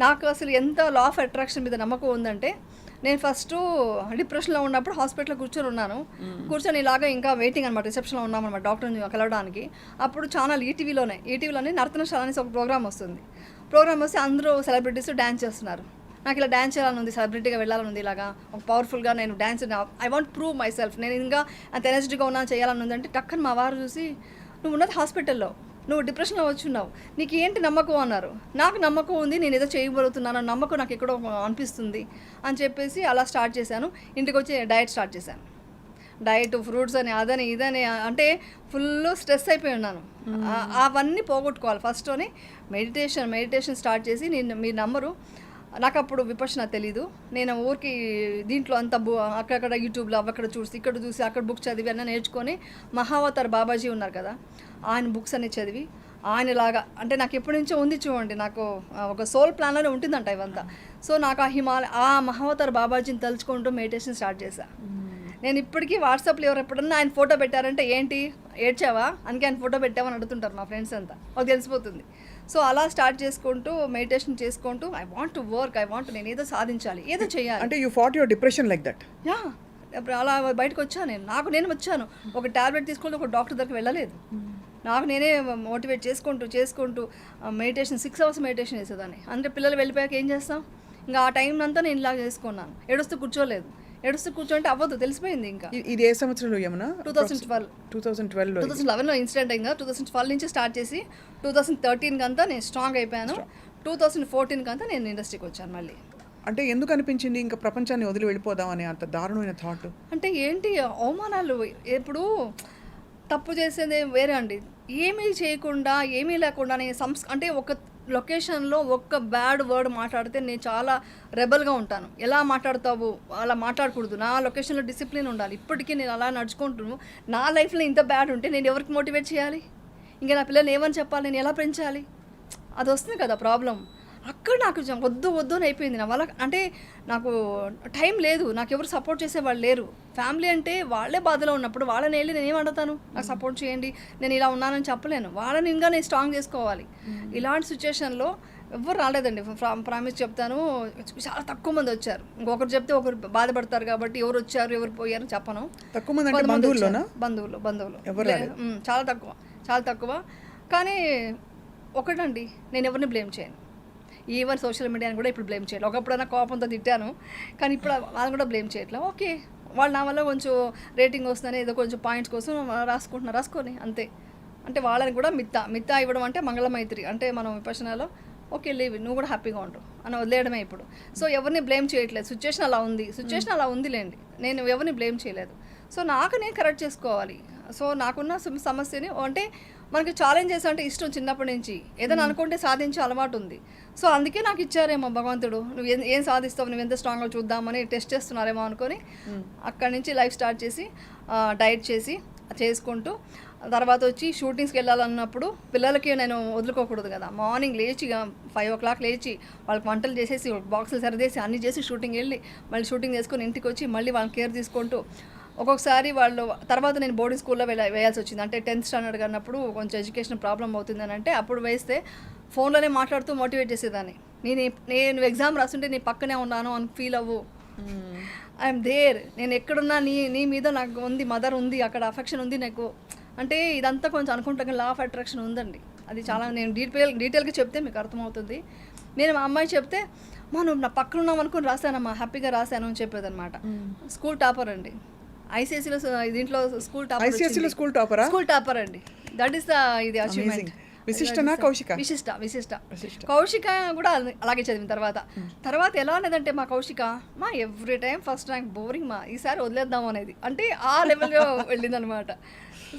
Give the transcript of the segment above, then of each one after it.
నాకు అసలు ఎంత లా ఆఫ్ అట్రాక్షన్ మీద నమ్మకం ఉందంటే, నేను ఫస్ట్ డిప్రెషన్లో ఉన్నప్పుడు హాస్పిటల్లో కూర్చొని ఉన్నాను. కూర్చొని ఇలాగా ఇంకా వెయిటింగ్ అనమాట, రిసెప్షన్లో ఉన్నామన్నమాట డాక్టర్ని కలవడానికి. అప్పుడు ఛానల్ ఈటీవీలోనే నర్తనశాల అనేసి ఒక ప్రోగ్రామ్ వస్తుంది. ప్రోగ్రామ్ వస్తే అందరూ సెలబ్రిటీస్ డ్యాన్స్ చేస్తున్నారు. నాకు ఇలా డ్యాన్స్ చేయాలని ఉంది, సెలబ్రిటీగా వెళ్ళాలని ఉంది, ఇలాగా ఒక పవర్ఫుల్గా నేను dance I want prove my self, నేను ఇంకా అంత ఎనర్జెటిక్గా ఉన్నాను చేయాలని ఉంది. అంటే టక్కని మా వారు చూసి, నువ్వు ఉన్నది హాస్పిటల్లో, నువ్వు డిప్రెషన్లో వచ్చున్నావు, నీకు ఏంటి నమ్మకం అన్నారు. నాకు నమ్మకం ఉంది, నేను ఏదో చేయబోతున్నాను నమ్మకం నాకు ఎక్కడో అనిపిస్తుంది అని చెప్పేసి అలా స్టార్ట్ చేశాను. ఇంటికి వచ్చి డయట్ స్టార్ట్ చేశాను. డయట్, ఫ్రూట్స్ అని, అదని ఇదని, అంటే ఫుల్ స్ట్రెస్ అయిపోయి ఉన్నాను. అవన్నీ పోగొట్టుకోవాలి ఫస్ట్లోనే. మెడిటేషన్ స్టార్ట్ చేసి, నేను మీరు నమ్మరు, నాకు అప్పుడు విపక్షణ తెలీదు. నేను ఊరికి దీంట్లో అంతా అక్కడక్కడ యూట్యూబ్లో అక్కడ చూసి ఇక్కడ చూసి అక్కడ బుక్స్ చదివి అన్నీ నేర్చుకొని, మహావతార్ బాబాజీ ఉన్నారు కదా, ఆయన బుక్స్ అన్ని చదివి ఆయనలాగా, అంటే నాకు ఎప్పటి నుంచో ఉంది చూడండి, నాకు ఒక సోల్ ప్లాన్లోనే ఉంటుందంట ఇవంతా. సో నాకు ఆ మహావతార్ బాబాజీని తలుచుకుంటూ మెడిటేషన్ స్టార్ట్ చేశాను. నేను ఇప్పటికీ వాట్సాప్లో ఎవరు ఎప్పుడన్నా ఆయన ఫోటో పెట్టారంటే, ఏంటి ఏడ్చావా అందుకే ఆయన ఫోటో పెట్టామని అడుగుతుంటారు మా ఫ్రెండ్స్ అంతా, వాళ్ళకి తెలిసిపోతుంది. సో అలా స్టార్ట్ చేసుకుంటూ మెడిటేషన్ చేసుకుంటూ, ఐ వాంట్ టు వర్క్, నేను ఏదో సాధించాలి, ఏదో చేయాలి. అంటే you fat your depression like that. Yeah, అలా బయటకు వచ్చాను నేను వచ్చాను. ఒక టాబ్లెట్ తీసుకుంటూ ఒక డాక్టర్ దగ్గరికి వెళ్ళలేదు. నాకు నేనే మోటివేట్ చేసుకుంటూ మెడిటేషన్ 6 hours మెడిటేషన్ చేసేదాన్ని. అంటే పిల్లలు వెళ్ళిపోయాక ఏం చేస్తాం, ఇంకా ఆ టైం అంతా నేను ఇలా చేసుకున్నాను. ఏడుస్తూ కూర్చోంటే అవ్వదు, తెలిసిపోయింది. ఇంకా ఇది ఏ సంవత్సరంలో యమున? 2011లో ఇన్సిడెంట్ అయిందా. 2012 నుంచి స్టార్ట్ చేసి 2013 అంతా నేను స్ట్రాంగ్ అయిపోయాను. 2014 అంతా నేను ఇండస్ట్రీకి వచ్చాను మళ్ళీ. అంటే ఎందుకు అనిపించింది ఇంకా ప్రపంచాన్ని వదిలి వెళ్ళిపోదామని అంత దారుణమైన థాట్? అంటే ఏంటి అవమానాలు, ఎప్పుడు తప్పు చేసేది వేరే అండి, ఏమీ చేయకుండా ఏమీ లేకుండా అంటే ఒక లొకేషన్లో ఒక్క బ్యాడ్ వర్డ్ మాట్లాడితే నేను చాలా రెబల్గా ఉంటాను. ఎలా మాట్లాడతావు, అలా మాట్లాడకూడదు, నా లొకేషన్లో డిసిప్లిన్ ఉండాలి. ఇప్పటికీ నేను అలా నడుచుకుంటున్నాను. నా లైఫ్లో ఇంత బ్యాడ్ ఉంటే నేను ఎవరికి మోటివేట్ చేయాలి, ఇంకా నా పిల్లల్ని ఏమని చెప్పాలి, నేను ఎలా పెంచాలి, అది వస్తుంది కదా ప్రాబ్లం. అక్కడ నాకు వద్దు అని అయిపోయింది నా వల్ల. అంటే నాకు టైం లేదు, నాకు ఎవరు సపోర్ట్ చేసేవాళ్ళు లేరు. ఫ్యామిలీ అంటే వాళ్ళే బాధలో ఉన్నప్పుడు వాళ్ళని వెళ్ళి నేను ఏమంటాను, నాకు సపోర్ట్ చేయండి, నేను ఇలా ఉన్నానని చెప్పలేను. వాళ్ళని ఇంకా నేను స్ట్రాంగ్ చేసుకోవాలి. ఇలాంటి సిచ్యువేషన్లో ఎవరు రాలేదండి. ప్రామిస్ చెప్తాను, చాలా తక్కువ మంది వచ్చారు. ఇంకొకరు చెప్తే ఒకరు బాధపడతారు కాబట్టి ఎవరు వచ్చారు ఎవరు పోయారు చెప్పను. తక్కువ మంది బంధువులు చాలా తక్కువ. కానీ ఒకటండి, నేను ఎవరిని బ్లేమ్ చేయను. ఈవెన్ సోషల్ మీడియాని కూడా ఇప్పుడు బ్లేమ్ చేయట్లేదు. ఒకప్పుడైనా కోపంతో తిట్టాను, కానీ ఇప్పుడు వాళ్ళని కూడా బ్లేమ్ చేయట్లేదు. ఓకే, వాళ్ళు నా వల్ల కొంచెం రేటింగ్ వస్తుందని ఏదో కొంచెం పాయింట్స్ కోసం రాసుకొని అంతే. అంటే వాళ్ళని కూడా మిత్తా ఇవ్వడం అంటే మంగళమైత్రి, అంటే మనం విపక్షణలో ఓకే లీవ్, నువ్వు కూడా హ్యాపీగా ఉండు అని వదిలేయడమే ఇప్పుడు. సో ఎవరిని బ్లేమ్ చేయట్లేదు, సిచ్యువేషన్ అలా ఉందిలేండి, నేను ఎవరిని బ్లేమ్ చేయలేదు. సో నాకు నేను కరెక్ట్ చేసుకోవాలి. సో నాకున్న సమస్యని, అంటే మనకి ఛాలెంజెస్ అంటే ఇష్టం చిన్నప్పటి నుంచి, ఏదైనా అనుకుంటే సాధించే అలవాటు ఉంది. సో అందుకే నాకు ఇచ్చారేమో భగవంతుడు, నువ్వు ఏం సాధిస్తావు, నువ్వు ఎంత స్ట్రాంగ్గా చూద్దామని టెస్ట్ చేస్తున్నారేమో అనుకొని అక్కడి నుంచి లైఫ్ స్టార్ట్ చేసి డైట్ చేసుకుంటూ తర్వాత వచ్చి షూటింగ్స్కి వెళ్ళాలన్నప్పుడు పిల్లలకి నేను వదులుకోకూడదు కదా. మార్నింగ్ లేచి 5 o'clock లేచి వాళ్ళకి వంటలు చేసేసి బాక్సులు సరిదేసి అన్నీ చేసి షూటింగ్ వెళ్ళి మళ్ళీ షూటింగ్ చేసుకొని ఇంటికి వచ్చి మళ్ళీ వాళ్ళని కేర్ తీసుకుంటూ, ఒక్కొక్కసారి వాళ్ళు తర్వాత నేను బోర్డింగ్ స్కూల్లో వేయాల్సి వచ్చింది. అంటే 10th standard అన్నప్పుడు కొంచెం ఎడ్యుకేషన్ ప్రాబ్లం అవుతుందని, అంటే అప్పుడు వేస్తే ఫోన్లోనే మాట్లాడుతూ మోటివేట్ చేసేదాన్ని. నేను ఎగ్జామ్ రాస్తుంటే నీ పక్కనే ఉన్నాను అని ఫీల్ అవ్వు, ఐఎమ్ దేర్, నేను ఎక్కడున్నా నీ మీద నాకు ఉంది, మదర్ ఉంది, అక్కడ అఫెక్షన్ ఉంది నాకు. అంటే ఇదంతా కొంచెం అనుకుంటా లా ఆఫ్ అట్రాక్షన్ ఉందండి. అది చాలా నేను డీటెయిల్గా చెప్తే మీకు అర్థమవుతుంది. నేను మా అమ్మాయి చెప్తే, నువ్వు నా పక్కన ఉన్నాం అనుకుని రాశానమ్మా, హ్యాపీగా రాశాను అని చెప్పేదన్నమాట. స్కూల్ టాపర్ అండి, ఐసీఎస్సీలో దీంట్లో స్కూల్ టాపర్ అండి. దట్ ఈస్ ద ఇది అచీవ్మెంట్. విశిష్ట కౌశిక కూడా అలాగే చదివిన తర్వాత ఎలా అనేదంటే మా Kaushika every time first rank, boring ఈసారి వదిలేద్దాం అనేది, అంటే ఆ లెవెల్లో వెళ్ళిందనమాట.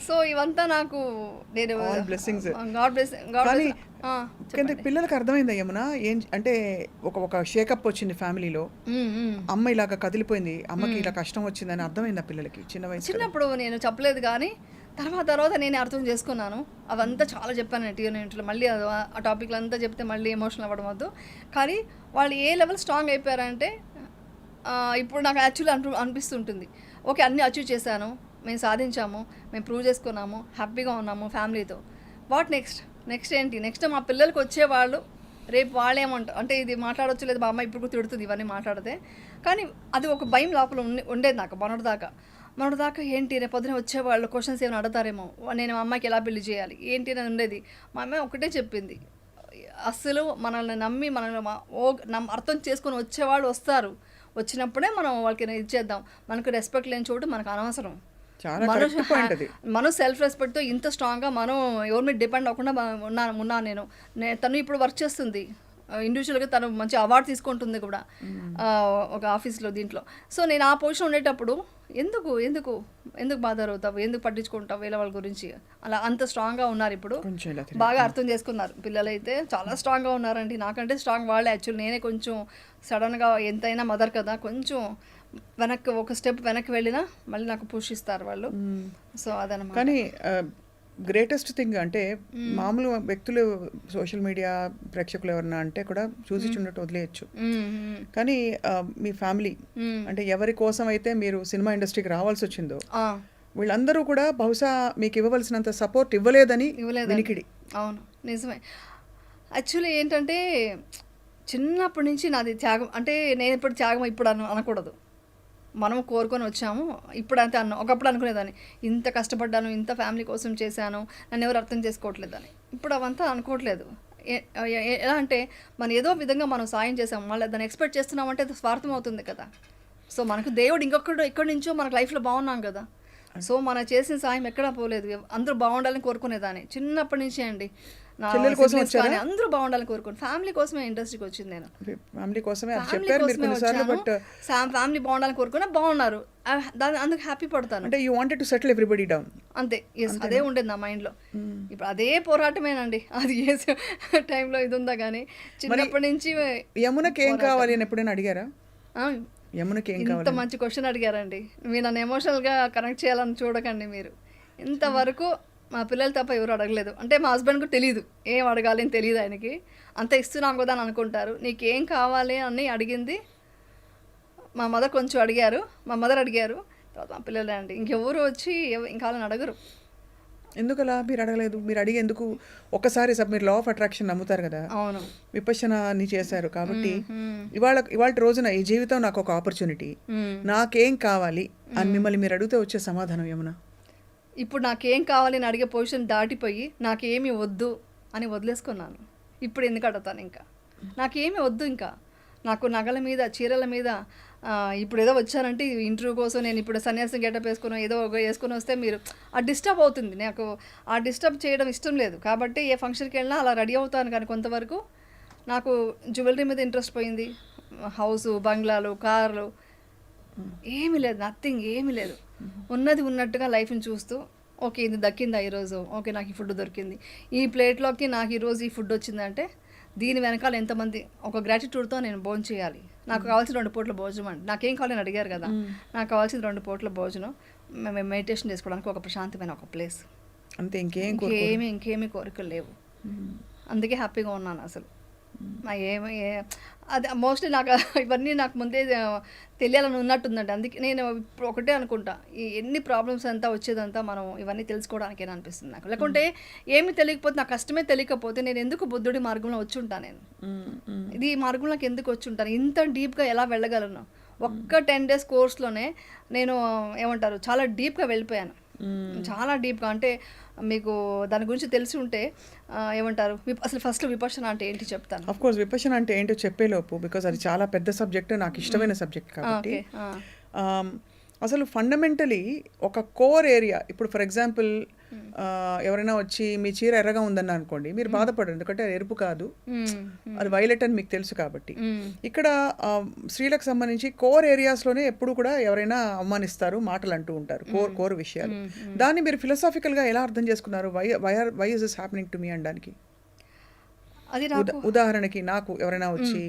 సో ఇవంతా నాకు నేను పిల్లలకు అర్థమైందా యమునా? ఏం అంటే ఒక షేకప్ వచ్చింది ఫ్యామిలీలో, అమ్మ ఇలాగా కదిలిపోయింది, అమ్మకి ఇలా కష్టం వచ్చిందని అర్థమైందా పిల్లలకి చిన్నప్పుడు? నేను చెప్పలేదు, కానీ తర్వాత నేను అర్థం చేసుకున్నాను. అవంతా చాలా చెప్పాను టీవీలో, మళ్ళీ ఆ టాపిక్లు అంతా చెప్తే మళ్ళీ ఎమోషనల్ అవ్వడం వద్దు. కానీ వాళ్ళు ఏ లెవెల్ స్ట్రాంగ్ అయిపోయారంటే, ఇప్పుడు నాకు యాక్చువల్లీ అనిపిస్తుంటుంది, ఓకే అన్నీ అచీవ్ చేశాను, మేము సాధించాము, మేము ప్రూవ్ చేసుకున్నాము, హ్యాపీగా ఉన్నాము ఫ్యామిలీతో. వాట్ నెక్స్ట్ ఏంటి? నెక్స్ట్ మా పిల్లలకి వచ్చేవాళ్ళు రేపు వాళ్ళేమంటారు అంటే ఇది మాట్లాడొచ్చు లేదు, మా అమ్మ ఇప్పుడు కూడా తిడుతుంది ఇవన్నీ మాట్లాడితే. కానీ అది ఒక భయం లోపల ఉండేది నాకు మొన్నటిదాకా ఏంటి రేపు పొద్దున వచ్చేవాళ్ళు క్వశ్చన్స్ ఏమైనా అడుగుతారేమో, నేను మా అమ్మాయికి ఎలా పెళ్లి చేయాలి ఏంటి అని ఉండేది. మా అమ్మాయి ఒకటే చెప్పింది, అస్సలు మనల్ని నమ్మి మనల్ని అర్థం చేసుకొని వచ్చేవాళ్ళు వస్తారు, వచ్చినప్పుడే మనం వాళ్ళకి ఇది చేద్దాం. మనకు రెస్పెక్ట్ లేని చోటు మనకు అనవసరం. మనం సెల్ఫ్ రెస్పెక్ట్తో ఇంత స్ట్రాంగ్గా మనం ఎవరి మీద డిపెండ్ అవ్వకుండా ఉన్నాను నేను. తను ఇప్పుడు వర్క్ చేస్తుంది ఇండివిజువల్గా, తను మంచి అవార్డు తీసుకుంటుంది కూడా ఒక ఆఫీస్లో దీంట్లో. సో నేను ఆ పొజిషన్ ఉండేటప్పుడు ఎందుకు ఎందుకు ఎందుకు బాధ అవుతావు, ఎందుకు పట్టించుకుంటావు వేరే వాళ్ళ గురించి, అలా అంత స్ట్రాంగ్గా ఉన్నారు ఇప్పుడు. బాగా అర్థం చేసుకున్నారు పిల్లలైతే, చాలా స్ట్రాంగ్గా ఉన్నారండి. నాకంటే స్ట్రాంగ్ వాళ్ళే యాక్చువల్. నేనే కొంచెం సడన్గా ఎంతైనా మదర్ కదా, కొంచెం ఒక స్టెప్ వెనక్కి వెళ్ళినా మళ్ళీ నాకు పుష్ ఇస్తారు వాళ్ళు. సో అదనమాట. కానీ గ్రేటెస్ట్ థింగ్ అంటే మామూలు వ్యక్తులు సోషల్ మీడియా ప్రేక్షకులు ఎవరన్నా అంటే కూడా చూసి చున్నట్టు వదిలేయచ్చు. కానీ మీ ఫ్యామిలీ అంటే ఎవరి కోసం అయితే మీరు సినిమా ఇండస్ట్రీకి రావాల్సి వచ్చిందో వీళ్ళందరూ కూడా బహుశా మీకు ఇవ్వవలసినంత సపోర్ట్ ఇవ్వలేదని వినికిడి. అవును, నిజమే. యాక్చువల్లీ ఏంటంటే చిన్నప్పటి నుంచి నాది త్యాగం. అంటే నేను ఇప్పుడు త్యాగం ఇప్పుడు అనకూడదు, మనం కోరుకొని వచ్చాము. ఇప్పుడంతే ఒకప్పుడు అనుకునేదాన్ని, ఇంత కష్టపడ్డాను, ఇంత ఫ్యామిలీ కోసం చేశాను, నన్ను ఎవరు అర్థం చేసుకోవట్లేదని. ఇప్పుడు అవంతా అనుకోవట్లేదు. ఎలా అంటే మనం ఏదో విధంగా మనం సాయం చేసాము, మళ్ళీ దాన్ని ఎక్స్పెక్ట్ చేస్తున్నామంటే అది స్వార్థం అవుతుంది కదా. సో మనకు దేవుడు ఎక్కడి నుంచో మనకు లైఫ్లో బాగున్నాం కదా. సో మనం చేసిన సాయం ఎక్కడా పోలేదు, అందరూ బాగుండాలని కోరుకునేదాన్ని చిన్నప్పటి నుంచే అండి. అందరూ బాగుండాలని కోరుకుని ఫ్యామిలీ కోసమే ఇండస్ట్రీకి వచ్చింది. నేను ఫ్యామిలీ కోసమే ఫ్యామిలీ బాగుండాలని కోరుకున్నా, బాగున్నారు, అందుకు హ్యాపీ పడతాను. అంటే you wanted to settle everybody down, అంతే. అదే ఉండేది నా మైండ్లో. ఇప్పుడు అదే పోరాటమేనండి. అది ఏ టైంలో ఇది ఉందా కానీ చిన్నప్పటి నుంచి. యమునకి ఏం కావాలి అని ఎప్పుడైనా అడిగారా? యమునకి ఏం కావాలి? ఇంత మంచి క్వశ్చన్ అడిగారండి. మీరు నన్ను ఎమోషనల్గా కనెక్ట్ చేయాలని చూడకండి మీరు. ఇంతవరకు మా పిల్లలు తప్ప ఎవరు అడగలేదు. అంటే మా హస్బెండ్కు తెలియదు ఏం అడగాలి అని, తెలియదు ఆయనకి. అంత ఇస్తున్నాం కదా అని అనుకుంటారు. నీకేం కావాలి అని అడిగింది మా మదర్. కొంచెం అడిగారు, మా మదర్ అడిగారు, తర్వాత మా పిల్లలే అండి. ఇంకెవరు వచ్చి ఇంకా వాళ్ళని అడగరు. ఎందుకలా మీరు అడగలేదు? మీరు అడిగి ఎందుకు? ఒక్కసారి మీరు లా ఆఫ్ అట్రాక్షన్ నమ్ముతారు కదా. అవును, విపశ్యనాని చేశారు కాబట్టి ఇవాళ రోజున ఈ జీవితం నాకు ఒక ఆపర్చునిటీ, నాకేం కావాలి అని మిమ్మల్ని మీరు అడిగితే వచ్చే సమాధానం ఏమన్నా? ఇప్పుడు నాకేం కావాలి అని అడిగే పొజిషన్ దాటిపోయి నాకేమీ వద్దు అని వదిలేసుకున్నాను. ఇప్పుడు ఎందుకు అడుగుతాను? ఇంకా నాకేమీ వద్దు. ఇంకా నాకు నగల మీద, చీరల మీద, ఇప్పుడు ఏదో వచ్చానంటే ఇంటర్వ్యూ కోసం నేను ఇప్పుడు సన్యాసం గెటప్ వేసుకుని ఏదో వేసుకొని వస్తే మీరు డిస్టర్బ్ అవుతుంది. నాకు డిస్టర్బ్ చేయడం ఇష్టం లేదు. కాబట్టి ఏ ఫంక్షన్కి వెళ్ళినా అలా రెడీ అవుతాను. కానీ కొంతవరకు నాకు జ్యువెలరీ మీద ఇంట్రెస్ట్ పోయింది. హౌసు, బంగ్లాలు, కార్లు ఏమీ లేదు, నథింగ్, ఏమీ లేదు. ఉన్నది ఉన్నట్టుగా లైఫ్ని చూస్తూ, ఓకే ఇది దక్కిందా ఈరోజు, ఓకే నాకు ఈ ఫుడ్ దొరికింది, ఈ ప్లేట్లోకి నాకు ఈరోజు ఈ ఫుడ్ వచ్చిందంటే దీని వెనకాల ఎంతమంది ఒక గ్రాటిట్యూడ్తో నేను భోజనం చేయాలి. నాకు కావాల్సిన 2 పూట్ల భోజనం అండి. నాకేం కావాలని అడిగారు కదా, నాకు కావాల్సిన 2 పూట్ల భోజనం, మేము మెడిటేషన్ చేసుకోవడానికి ఒక ప్రశాంతమైన ఒక ప్లేస్, అంతే. ఇంకేమీ కోరికలు లేవు. అందుకే హ్యాపీగా ఉన్నాను అసలు. అది మోస్ట్లీ నాకు ఇవన్నీ నాకు ముందే తెలియాలని ఉన్నట్టుందండి. అందుకే నేను ఇప్పుడు ఒకటే అనుకుంటా, ఈ ఎన్ని ప్రాబ్లమ్స్ అంతా వచ్చేదంతా మనం ఇవన్నీ తెలుసుకోవడానికే అనిపిస్తుంది నాకు. లేకుంటే ఏమి తెలియకపోతే, నా కష్టమే తెలియకపోతే నేను ఎందుకు బుద్ధుడి మార్గంలో వచ్చి ఉంటాను? నేను ఇది ఈ మార్గంలోకి ఎందుకు వచ్చి ఉంటాను? ఇంత డీప్గా ఎలా వెళ్ళగలను? ఒక్క 10 days కోర్స్లోనే నేను ఏమంటారు చాలా డీప్గా వెళ్ళిపోయాను. చాలా డీప్గా. అంటే మీకు దాని గురించి తెలిసి ఉంటే ఏమంటారు, అసలు ఫస్ట్ విపర్శన అంటే ఏంటి చెప్తాను. ఆఫ్ కోర్స్ విపర్శన అంటే ఏంటో చెప్పేలోపు, బికాజ్ అది చాలా పెద్ద సబ్జెక్ట్, నాకు ఇష్టమైన సబ్జెక్ట్ కాబట్టి. అసలు ఫండమెంటలీ ఒక కోర్ ఏరియా, ఇప్పుడు ఫర్ ఎగ్జాంపుల్ ఎవరైనా వచ్చి మీ చీర ఎర్రగా ఉందన్న అనుకోండి, మీరు బాధపడరు, ఎందుకంటే అది ఎరుపు కాదు, అది వైలెట్ అని మీకు తెలుసు కాబట్టి. ఇక్కడ స్త్రీలకు సంబంధించి కోర్ ఏరియాస్లోనే ఎప్పుడు కూడా ఎవరైనా అవమానిస్తారు, మాటలు అంటూ ఉంటారు, కోర్ విషయాలు. దాన్ని మీరు ఫిలాసాఫికల్గా ఎలా అర్థం చేసుకున్నారు? Why is this happening to me అనడానికి? అది ఉదాహరణకి నాకు ఎవరైనా వచ్చి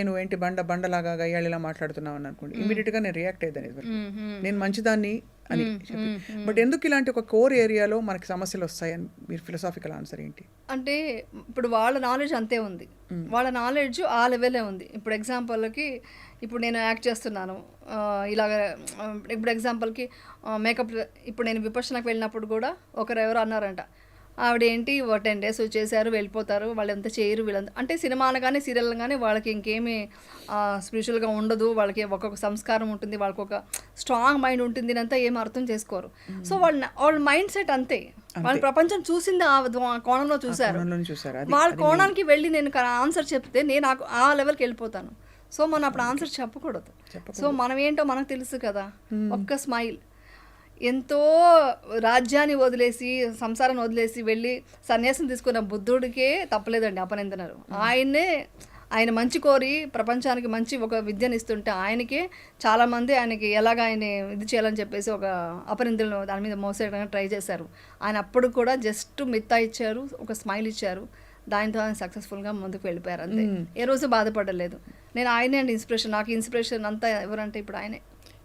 నువ్వేంటి బండలాగా గయ్యాళిలా మాట్లాడుతున్నావు అని అనుకోండి, ఇమీడియట్గా నేను రియాక్ట్ అయ్యేదాన్ని, నేను మంచిదాన్ని అని చెప్పి. బట్ ఎందుకు ఇలాంటి ఒక కోర్ ఏరియాలో మనకి సమస్యలు వస్తాయని మీరు ఫిలాసాఫికల్ ఆన్సర్ ఏంటి? అంటే ఇప్పుడు వాళ్ళ నాలెడ్జ్ అంతే ఉంది, వాళ్ళ నాలెడ్జ్ ఆ లెవెలే ఉంది. ఇప్పుడు ఎగ్జాంపుల్కి ఇప్పుడు నేను యాక్ట్ చేస్తున్నాను ఇలాగ, ఇప్పుడు ఎగ్జాంపుల్కి మేకప్, ఇప్పుడు నేను విపర్శనకు వెళ్ళినప్పుడు కూడా ఎవరో అన్నారంట, ఆవిడ ఏంటి 10 days వచ్చేసారు వెళ్ళిపోతారు, వాళ్ళు ఎంత చేయరు వీళ్ళంతా అంటే సినిమాలు కానీ సీరియల్ కానీ వాళ్ళకి ఇంకేమీ స్పిరిచువల్గా ఉండదు, వాళ్ళకి ఒక్కొక్క సంస్కారం ఉంటుంది, వాళ్ళకి ఒక స్ట్రాంగ్ మైండ్ ఉంటుంది అంతా ఏం అర్థం చేసుకోరు. సో వాళ్ళ మైండ్ సెట్ అంతే, వాళ్ళ ప్రపంచం చూసింది ఆ కోణంలో చూశారు. వాళ్ళ కోణానికి వెళ్ళి నేను ఆన్సర్ చెప్తే నేను ఆ లెవెల్కి వెళ్ళిపోతాను. సో మనం అప్పుడు ఆన్సర్ చెప్పకూడదు. సో మనం ఏంటో మనకు తెలుసు కదా. ఒక్క స్మైల్, ఎంతో రాజ్యాన్ని వదిలేసి సంసారాన్ని వదిలేసి వెళ్ళి సన్యాసం తీసుకున్న బుద్ధుడికే తప్పలేదండి అపనిందనరు. ఆయన మంచి కోరి ప్రపంచానికి మంచి ఒక విద్యను ఇస్తుంటే ఆయనకే చాలామంది ఆయనకి ఎలాగ ఆయన ఇది చేయాలని చెప్పేసి ఒక అపనిందలను దాని మీద మోసేయడానికి ట్రై చేశారు. ఆయన అప్పుడు కూడా జస్ట్ మిత్తా ఇచ్చారు, ఒక స్మైల్ ఇచ్చారు, దానితో ఆయన సక్సెస్ఫుల్గా ముందుకు వెళ్ళిపోయారు అంతే. ఏ రోజు బాధపడలేదు. నేను ఆయనే అండి ఇన్స్పిరేషన్, నాకు ఇన్స్పిరేషన్ అంతా ఎవరంటే ఇప్పుడు ఆయనే.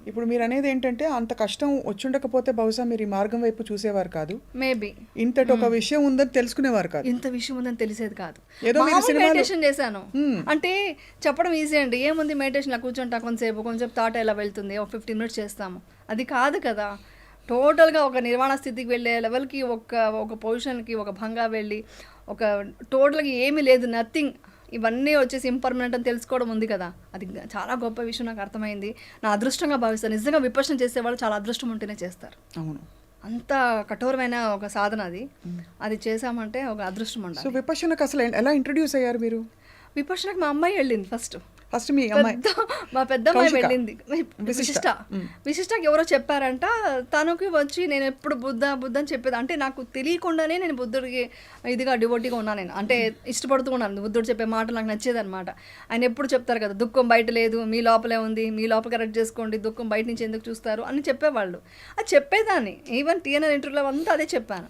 ఇప్పుడు మీరు అనేది ఏంటంటే అంత కష్టం వచ్చుండకపోతే బహుశా మీరు ఈ మార్గం వైపు చూసేవారు కాదు, మేబీ ఇంతటి ఒక విషయం ఉందని తెలుసుకునేవారు కాదు, ఇంత విషయం ఉందని తెలిసేది కాదు. ఏదో మెడిటేషన్ చేశాను అంటే చెప్పడం ఈజీ అండి, ఏముంది మెడిటేషన్ కూర్చుంటా కొంచెం థాట్ ఎలా వెళ్తుంది, ఒక 15 minutes చేస్తాము, అది కాదు కదా. టోటల్గా ఒక నిర్వాణ స్థితికి వెళ్ళే లెవెల్కి ఒక పొజిషన్కి ఒక భంగా వెళ్ళి ఒక టోటల్గా ఏమీ లేదు, నథింగ్, ఇవన్నీ వచ్చేసి ఇంపర్మనెంట్ అని తెలుసుకోవడం ఉంది కదా. అది చాలా గొప్ప విషయం, నాకు అర్థమైంది, నా అదృష్టంగా భావిస్తాను. నిజంగా విపశ్యన చేసేవాళ్ళు చాలా అదృష్టం ఉంటేనే చేస్తారు. అవును, అంత కఠోరమైన ఒక సాధన అది చేసామంటే ఒక అదృష్టం ఉండాలి. సో విపశ్యనకు అసలు ఎలా ఇంట్రడ్యూస్ అయ్యారు మీరు? విపశ్యనకు మా అమ్మాయి వెళ్ళింది ఫస్ట్ మీ అమ్మాయి, మా పెద్ద అమ్మాయి వెళ్ళింది. విశిష్టకి ఎవరో చెప్పారంట, తనకి వచ్చి నేను ఎప్పుడు బుద్ధ అని చెప్పేది, అంటే నాకు తెలియకుండానే నేను బుద్ధుడికి ఇదిగా డివోటీగా ఉన్నాను, నేను అంటే ఇష్టపడుతూ ఉన్నాను. బుద్ధుడు చెప్పే మాటలు నాకు నచ్చేది అనమాట. ఆయన ఎప్పుడు చెప్తారు కదా, దుఃఖం బయట లేదు, మీ లోపలే ఉంది, మీ లోపల కరెక్ట్ చేసుకోండి, దుఃఖం బయట నుంచి ఎందుకు చూస్తారు అని చెప్పేవాళ్ళు. అది చెప్పేదాన్ని, ఈవెన్ టీఎన్ఆర్ ఇంటర్వ్యూలో అంతా అదే చెప్పాను,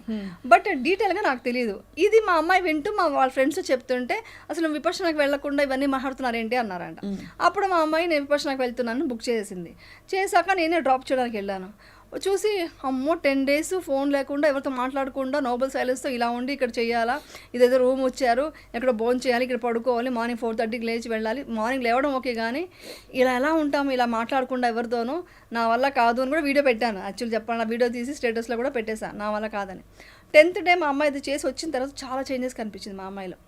బట్ డీటెయిల్గా నాకు తెలియదు. ఇది మా అమ్మాయి వింటూ వాళ్ళ ఫ్రెండ్స్ చెప్తుంటే అసలు విపశ్యనకు వెళ్లకుండా ఇవన్నీ మాట్లాడుతున్నారు ఏంటి అన్నారంట. అప్పుడు మా అమ్మాయి నేను విపశ్యనకు వెళ్తున్నాను బుక్ చేసింది. చేశాక నేనే డ్రాప్ చేయడానికి వెళ్ళాను. చూసి అమ్మో 10 days ఫోన్ లేకుండా ఎవరితో మాట్లాడకుండా నోబెల్ సైలెన్స్తో ఇలా ఉండి ఇక్కడ చేయాలా, ఇదేదో రూమ్ వచ్చారు, ఇక్కడ భోజనం చేయాలి, ఇక్కడ పడుకోవాలి, మార్నింగ్ 4:30కి లేచి వెళ్ళాలి, మార్నింగ్ లేవడం ఓకే కానీ ఇలా ఎలా ఉంటాము ఇలా మాట్లాడకుండా ఎవరితోనూ, నా వల్ల కాదు అని కూడా వీడియో పెట్టాను. యాక్చువల్లీ చెప్పాను, వీడియో తీసి స్టేటస్లో కూడా పెట్టేశాను, నా వల్ల కాదని. 10th day మా అమ్మాయి ఇది చేసి వచ్చిన తర్వాత చాలా చేంజెస్ కనిపించింది మా అమ్మాయిలో.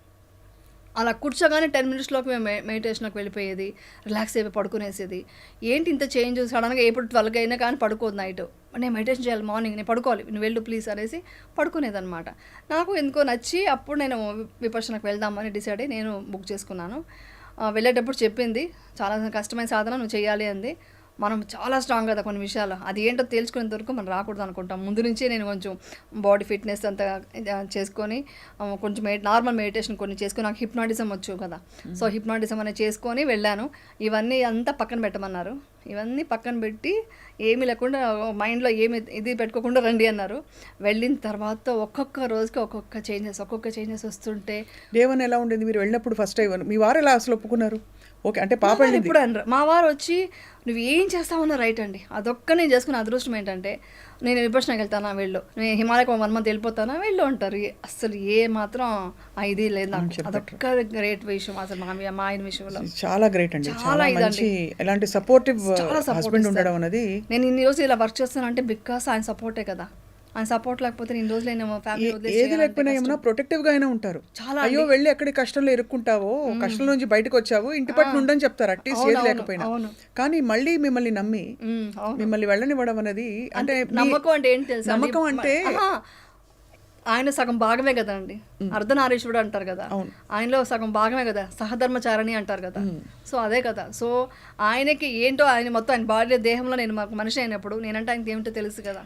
అలా కూర్చోగానే 10 minutesలోకి మేము మెడిటేషన్లోకి వెళ్ళిపోయేది, రిలాక్స్ అయిపోయి పడుకునేసేది. ఏంటి ఇంత చేంజ్, సడన్గా ఎప్పుడు 12 అయినా కానీ పడుకోదు నైట్, నేను మెడిటేషన్ చేయాలి, మార్నింగ్ నేను పడుకోవాలి, నువ్వు వెళ్ళు ప్లీజ్ అనేసి పడుకునేదన్నమాట. నాకు ఎందుకో నచ్చి అప్పుడు నేను విపశ్యనకు వెళ్దామని డిసైడ్ అయ్యి నేను బుక్ చేసుకున్నాను. వెళ్ళేటప్పుడు చెప్పింది, చాలా కష్టమైన సాధన నువ్వు చేయాలి అంది. మనం చాలా స్ట్రాంగ్ కదా కొన్ని విషయాలు, అది ఏంటో తేల్చుకునేంత వరకు మనం రాకూడదు అనుకుంటాం. ముందు నుంచే నేను కొంచెం బాడీ ఫిట్నెస్ అంతా చేసుకొని కొంచెం నార్మల్ మెడిటేషన్ కొన్ని చేసుకొని, నాకు హిప్నాటిజం వచ్చు కదా, సో హిప్నాటిజం అనేది చేసుకొని వెళ్ళాను. ఇవన్నీ అంతా పక్కన పెట్టమన్నారు, ఇవన్నీ పక్కన పెట్టి ఏమీ లేకుండా మైండ్లో ఏమి ఇది పెట్టుకోకుండా రండి అన్నారు. వెళ్ళిన తర్వాత ఒక్కొక్క రోజుకి ఒక్కొక్క చేంజెస్ వస్తుంటే. దేవన్ ఎలా ఉండేది మీరు వెళ్ళినప్పుడు ఫస్ట్ టైం? మీ వారు ఎలా అసలు ఒప్పుకున్నారు? ఓకే అంటే పాప ఇప్పుడు అనరు, మా వారు వచ్చి నువ్వు ఏం చేస్తావన్నా రైట్ అండి. అదొక్క నేను చేసుకున్న అదృష్టం ఏంటంటే, నేను విపశ్యనకి వెళ్తానా వెళ్ళు, నేను హిమాలయకు 1 month వెళ్ళిపోతానా వెళ్ళు అంటారు. అసలు ఏ మాత్రం ఇది లేదు నాకు, అదొక్క గ్రేట్ విషయం అసలు మా ఆయన విషయంలో. చాలా గ్రేట్ అండి, చాలా మంచి ఎలాంటి సపోర్టివ్ హస్బెండ్ ఉండడం అనేది. నేను ఇన్ని రోజులు ఇలా వర్క్ చేస్తానంటే బికాస్ ఆయన సపోర్టే కదా, ఆయన సపోర్ట్ లేకపోతే నేను రోజులు ఏది లేకపోయినా ఏమన్నా ప్రొటెక్టివ్ గా అయినా ఉంటారు. అయ్యో వెళ్ళి ఎక్కడి కష్టంలో ఇరుక్కుంటావో, కష్టం నుంచి బయటకు వచ్చావు, ఇంటి పట్టు ఉండని చెప్తారు అట్లీస్ట్ ఏది లేకపోయినా. కానీ మళ్ళీ మిమ్మల్ని నమ్మి మిమ్మల్ని వెళ్ళనివ్వడం అనేది, అంటే నమ్మకం అంటే ఏంటి తెలుసా, నమ్మకం అంటే ఆయన సగం భాగమే కదా అండి, అర్ధనారీశ్వరుడు అంటారు కదా, ఆయనలో సగం భాగమే కదా, సహధర్మచారణి అంటారు కదా. సో అదే కదా, సో ఆయనకి ఏంటో ఆయన మొత్తం ఆయన బాడీ దేహంలో నేను మాకు మనిషి అయినప్పుడు నేనంటే ఆయనకి ఏమిటో తెలుసు కదా.